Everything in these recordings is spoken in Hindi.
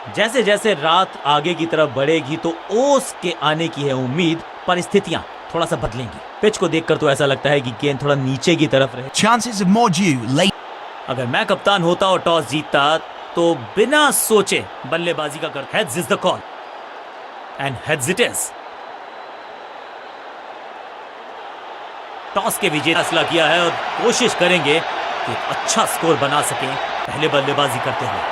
जैसे जैसे रात आगे की तरफ बढ़ेगी तो ओस के आने की है उम्मीद, परिस्थितियां थोड़ा सा बदलेंगी। पिच को देखकर तो ऐसा लगता है कि गेंद थोड़ा नीचे की तरफ रहे। Chances of Mordew late. अगर मैं कप्तान होता और टॉस जीतता तो बिना सोचे बल्लेबाजी का कर। Heads is the call and heads it is. Toss के विजेता फैसला किया है और कोशिश करेंगे कि एक अच्छा स्कोर बना सकें पहले बल्लेबाजी करते हुए।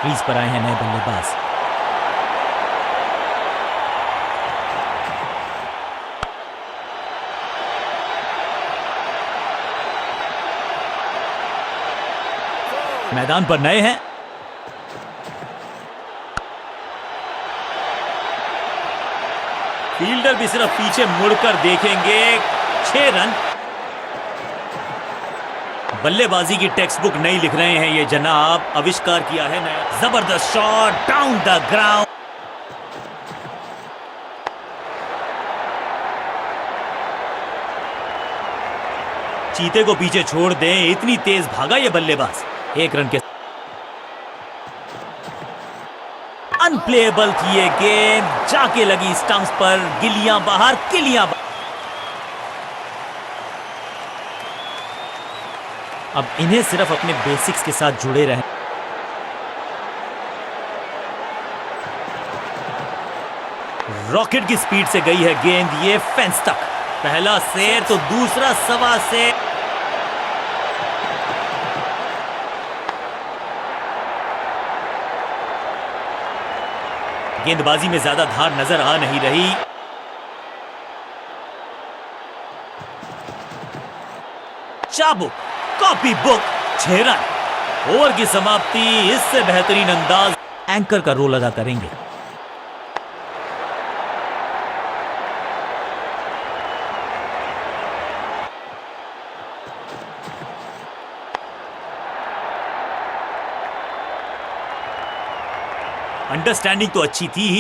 क्रीज पर आए हैं नए बल्लेबाज। मैदान पर नए हैं। फील्डर भी सिर्फ पीछे मुड़कर देखेंगे। 6 रन। बल्लेबाजी की टेक्स्ट बुक नहीं लिख रहे हैं ये जनाब, आविष्कार किया है नया। जबरदस्त शॉट डाउन द ग्राउंड। चीते को पीछे छोड़ दें, इतनी तेज भागा ये बल्लेबाज। 1 रन के अनप्लेएबल थी ये गेंद, जाके लगी स्टंप्स पर। गिलियां बाहर, किलियां बाहर। अब इन्हें सिर्फ अपने बेसिक्स के साथ जुड़े रहें। रॉकेट की स्पीड से गई है गेंद, ये फेंस तक। पहला शेर तो दूसरा सवा से। गेंदबाजी में ज्यादा धार नजर आ नहीं रही। चाबुक, कॉपी बुक, 6 रन। ओवर की समाप्ति इससे बेहतरीन अंदाज एंकर का रोल अदा करेंगे। अंडरस्टैंडिंग तो अच्छी थी ही।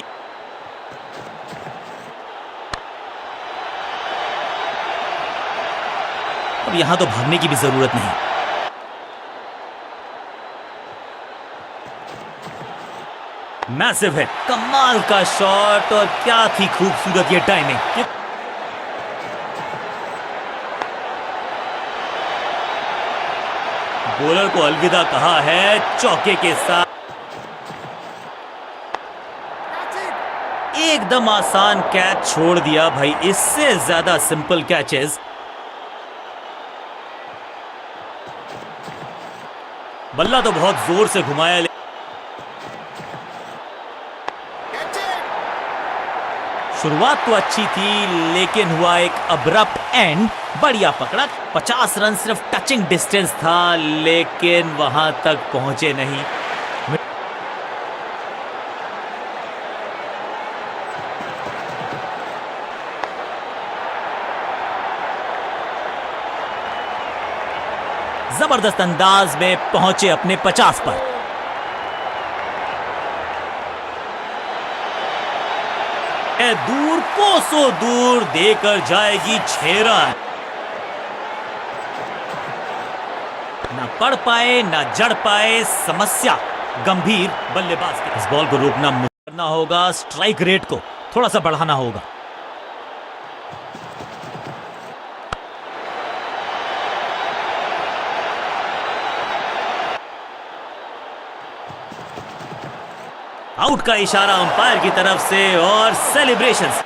अब यहां तो भागने की भी जरूरत नहीं। मैसिव है, कमाल का शॉट और क्या थी खूबसूरत ये टाइमिंग। बॉलर को अलविदा कहा है चौके के साथ। एकदम आसान कैच छोड़ दिया भाई, इससे ज्यादा सिंपल कैचेस। बल्ला तो बहुत जोर से घुमाया। शुरुआत तो अच्छी थी लेकिन हुआ एक अब्रप्ट एंड। बढ़िया पकड़ा। 50 रन सिर्फ टचिंग डिस्टेंस था लेकिन वहां तक पहुंचे नहीं। जबरदस्त अंदाज में पहुंचे अपने 50 पर। दूर कोसों दूर देकर जाएगी 6 रन। ना पढ़ पाए ना जड़ पाए, समस्या गंभीर बल्लेबाज की। इस बॉल को रोकना करना होगा, स्ट्राइक रेट को थोड़ा सा बढ़ाना होगा। आउट का इशारा अंपायर की तरफ से और सेलिब्रेशंस।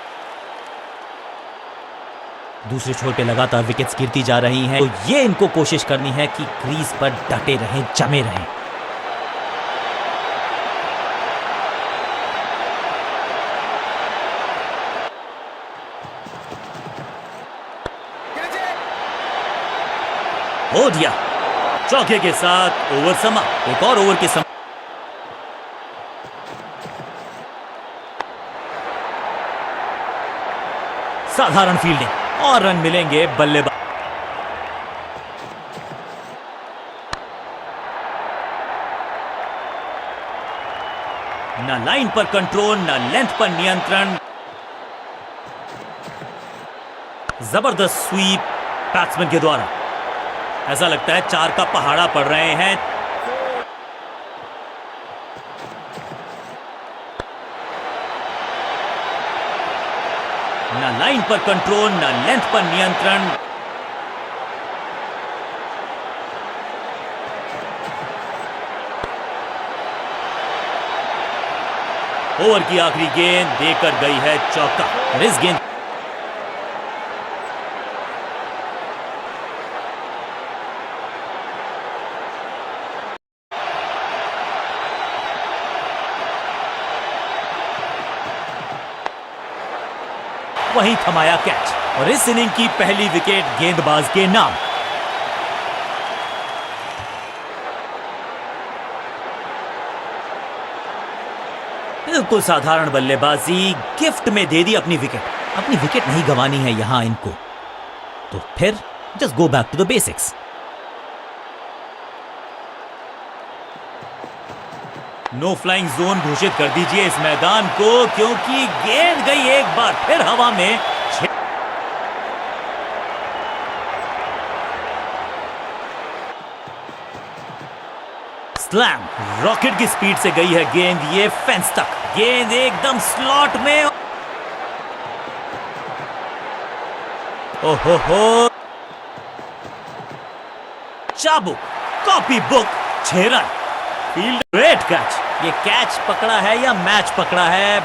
दूसरे छोर पे लगातार विकेट्स गिरती जा रही हैं, तो ये इनको कोशिश करनी है कि क्रीज पर डटे रहें, जमे रहें। हो दिया। चौके के साथ ओवर समाप्त। एक और ओवर के समाप्त। साधारण फील्डिंग और रन मिलेंगे बल्लेबाज। ना लाइन पर कंट्रोल, ना लेंथ पर नियंत्रण। जबरदस्त स्वीप बैट्समैन के द्वारा। ऐसा लगता है 4 का पहाड़ा पड़ रहे हैं। ना लाइन पर कंट्रोल, ना लेंथ पर नियंत्रण। ओवर की आखिरी गेंद देकर गई है चौका। और इस गेंद वहीं थमाया कैच और इस इनिंग की पहली विकेट गेंदबाज के नाम। बिल्कुल साधारण बल्लेबाजी, गिफ्ट में दे दी अपनी विकेट। अपनी विकेट नहीं गंवानी है यहां इनको, तो फिर just go back to the basics. No flying zone घोषित कर दीजिए इस मैदान को, क्योंकि गेंद गई एक बार फिर हवा में। स्लैम, रॉकेट की स्पीड से गई है गेंद ये फेंस तक। गेंद एकदम स्लॉट में। ओहो हो, चाबुक, copybook, 6 run. Field great catch. ये कैच पकड़ा है या मैच पकड़ा है?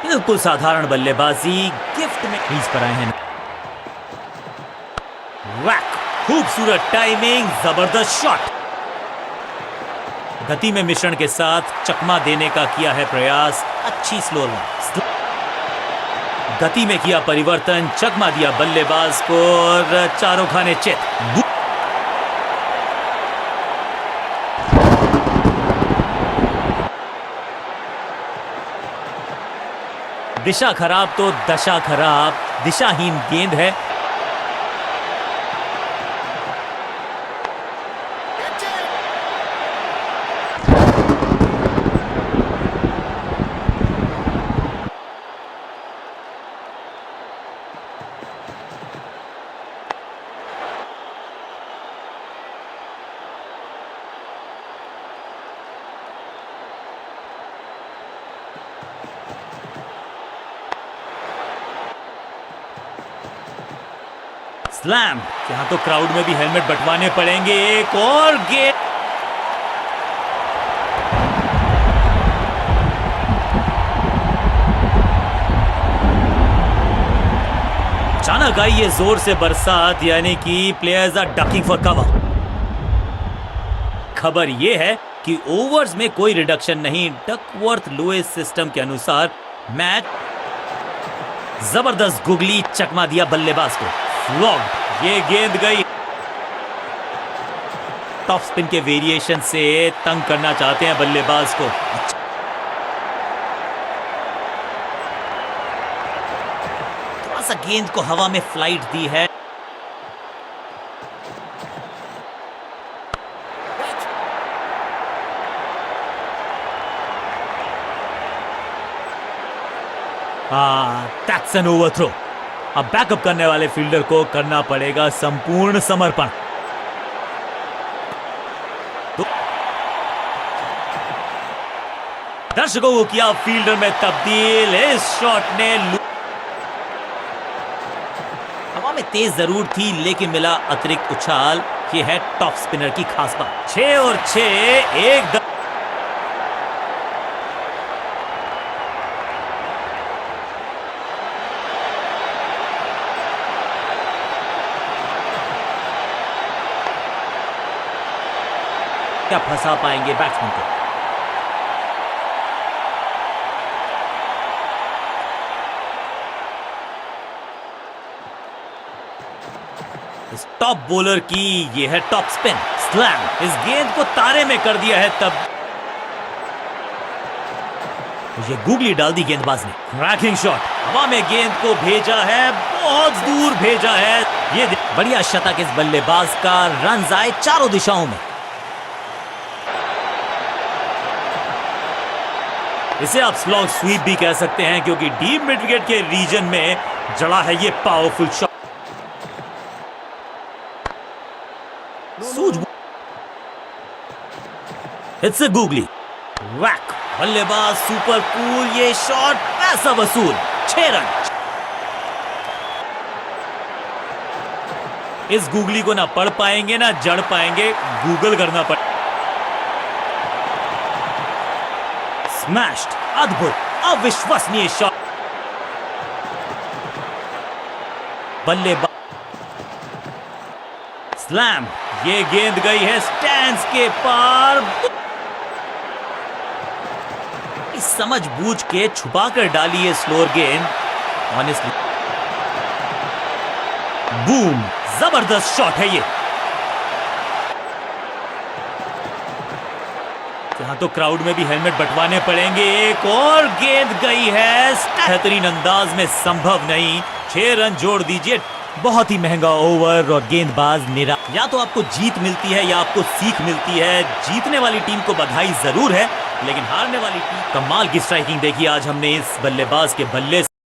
बिल्कुल साधारण बल्लेबाजी, गिफ्ट में क्रीज पर आए हैं। वैक, खूबसूरत टाइमिंग, जबरदस्त शॉट। गति में मिश्रण के साथ चकमा देने का किया है प्रयास। अच्छी स्लो रन, गति में किया परिवर्तन, चकमा दिया बल्लेबाज को और चारों खाने चित। दिशा खराब तो दशा खराब, दिशाहीन गेंद है। स्लैम, यहां तो क्राउड में भी हेलमेट बंटवाने पड़ेंगे। एक और गेंद, अचानक आई ये जोर से बरसात, यानी कि players are ducking for cover. खबर यह है कि ओवर्स में कोई रिडक्शन नहीं। डकवर्थ लुइस सिस्टम के अनुसार मैच। जबरदस्त गुगली, चकमा दिया बल्लेबाज को। फ्लॉग, ये गेंद गई। टॉप स्पिन के वेरिएशन से तंग करना चाहते हैं बल्लेबाज को। थोड़ा सा गेंद को हवा में फ्लाइट दी है। That's an overthrow. अब बैकअप करने वाले फील्डर को करना पड़ेगा संपूर्ण समर्पण। दर्शकों को किया फील्डर में तब्दील। इस शॉट ने हवा में तेज जरूर थी, लेकिन मिला अतिरिक्त उछाल। ये है टॉप स्पिनर की खास बात। 6 और 6, एक क्या फंसा पाएंगे बैट्समैन को। इस टॉप बॉलर की ये है टॉप स्पिन। स्लैम, इस गेंद को तारे में कर दिया है। तब ये गूगली डाल दी गेंदबाज ने। क्रैकिंग शॉट, हवा में गेंद को भेजा है, बहुत दूर भेजा है। ये बढ़िया शतक इस बल्लेबाज का। रन आए चारों दिशाओं में। इसे आप स्लॉग स्वीप भी कह सकते हैं, क्योंकि डीप मिड विकेट के रीजन में जड़ा है ये powerful shot. It's a googly whack. बल्लेबाज सुपर कूल, ये शॉट पैसा वसूल, 6 रन। इस गूगली को ना पढ़ पाएंगे ना जड़ पाएंगे, गूगल करना पड़े। स्मैश्ड, अद्भुत, अविश्वसनीय शॉट। बल्लेबाज स्लैम, ये गेंद गई है स्टैंड्स के पार। समझ बूझ के छुपा कर डाली है स्लोअर गेंद, ऑनेस्टली। बूम, जबरदस्त शॉट है ये। यहां तो क्राउड में भी हेलमेट बंटवाने पड़ेंगे। एक और गेंद गई है, बेहतरीन अंदाज में, संभव नहीं। 6 रन जोड़ दीजिए। बहुत ही महंगा ओवर और गेंदबाज निरा। या तो आपको जीत मिलती है या आपको सीख मिलती है। जीतने वाली टीम को बधाई जरूर है, लेकिन हारने वाली टीम। कमाल की स्ट्राइकिंग देखी आज हमने इस बल्लेबाज के बल्ले से।